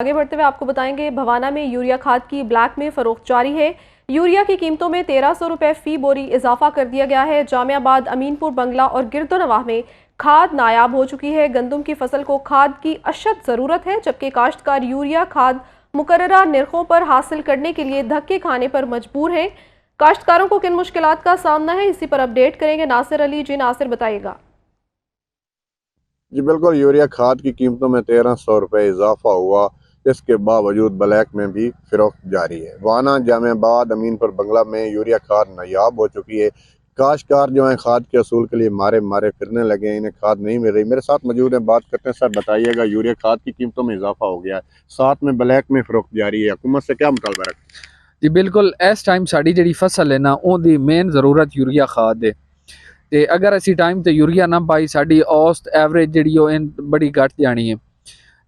आगे बढ़ते हुए आपको बताएंगे, भवाना में यूरिया खाद की ब्लैक में फरोख्त जारी है। यूरिया की कीमतों में 1300 रुपए फी बोरी इजाफा कर दिया गया है। जामियाबाद, अमीनपुर, बंगला और गिरदोनवाह में खाद नायाब हो चुकी है। गंदम की फसल को खाद की अशद ज़रूरत है, जबकि काश्तकार यूरिया खाद मुकर्ररा निर्खों पर हासिल करने के लिए धक्के खाने पर मजबूर हैं। काश्तकारों को किन मुश्किलात का सामना है, इसी पर अपडेट करेंगे नासिर अली। जी नासिर, बताइएगा। जी बिल्कुल, यूरिया खाद की कीमतों में 1300 रुपये इजाफा हुआ। इसके बावजूद ब्लैक में भी फिरोख्त जारी है। वाना, जामियाबाद, अमीनपुर, बंगला में यूरिया खाद नायाब हो चुकी है। काश्तकार जो है खाद के असूल के लिए मारे मारे फिरने लगे हैं, इन्हें खाद नहीं मिल रही। मेरे साथ मौजूद है, बात करते हैं। सर बताइएगा, यूरिया खाद की कीमतों में इजाफा हो गया है, साथ में ब्लैक में फिरोख्त जारी है, हुकूमत से क्या मुतालबा रखते हैं? जी बिल्कुल, इस टाइम साड़ी जी फसल है ना, उनकी मेन जरूरत यूरिया खाद है। तो अगर असी टाइम तो यूरिया ना पाई, साड़ी औसत एवरेज जी बड़ी घट जानी है।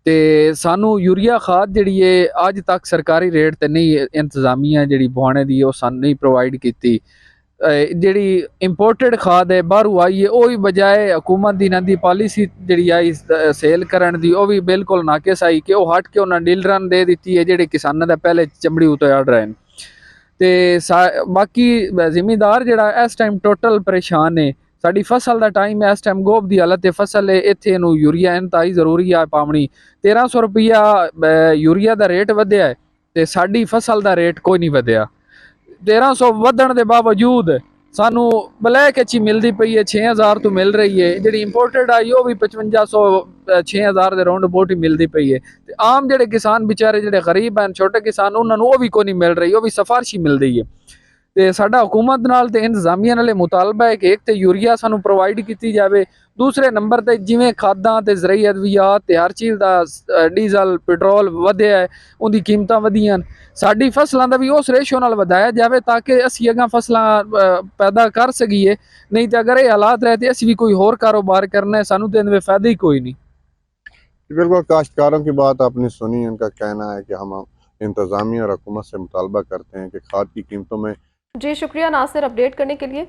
तो सानू यूरिया खाद जी है अज तक सरकारी रेट तो नहीं इंतजामिया जी बुआने की सानू नहीं प्रोवाइड की। जी इंपोर्टेड खाद है बाहरों आई है, वह भी बजाय हुकूमत की इन्हों की पॉलिसी जी आई सेल करने की, वह भी बिल्कुल नाकिस आई कि वह हट के उन्होंने डीलर दे दी है, जोड़े किसानों का पहले चमड़ी उतार रहे हैं। तो बाकी जिमीदार जरा इस टाइम टोटल परेशान है। साड़ी फसल का टाइम है, इस टाइम गोभ की हालत है, फसल है, इतने यूरिया इंतहाई जरूरी है पावनी। 1300 रुपया यूरिया का रेट वध्या है, तो साड़ी फसल का रेट कोई नहीं वध्या। 1300 वधण के बावजूद सानू ब्लैक अच्छी मिलती पई है, 6000 तो मिल रही है। जी इंपोर्टेड आई वो भी 5500 6000 के राउंड अबाउट ही मिलती पई है। आम जोड़े किसान बेचारे जोड़े गरीब हैं, छोटे किसान, उन्होंने वो भी कोई नहीं मिल रही, वो भी सिफारिश ही मिल रही है। तो साडा हुकूमत नाल ते इंतजामिया नाल मुतालबा है कि एक तो यूरिया सानू प्रोवाइड की जाए, दूसरे नंबर ते जिवें खादां ते ज़रई अद्वियात ते हर चीज़ का डीजल पेट्रोल वधिया है, उनकी कीमतां वधियां। साडी फसलों का भी उस रेशो नाल वधाया जाए ताकि असी अगां फसलां पैदा कर सकीए। नहीं तो अगर ये हालात रहे तो असी भी कोई होर कारोबार करना है, सानू तो इनमें फायदा ही कोई नहीं। बिल्कुल, काश्तकारों की बात आपने सुनी। उनका कहना है कि हम इंतजामिया और हुकूमत से मुतालबा करते हैं कि खाद की कीमतों में। जी शुक्रिया नासिर, अपडेट करने के लिए।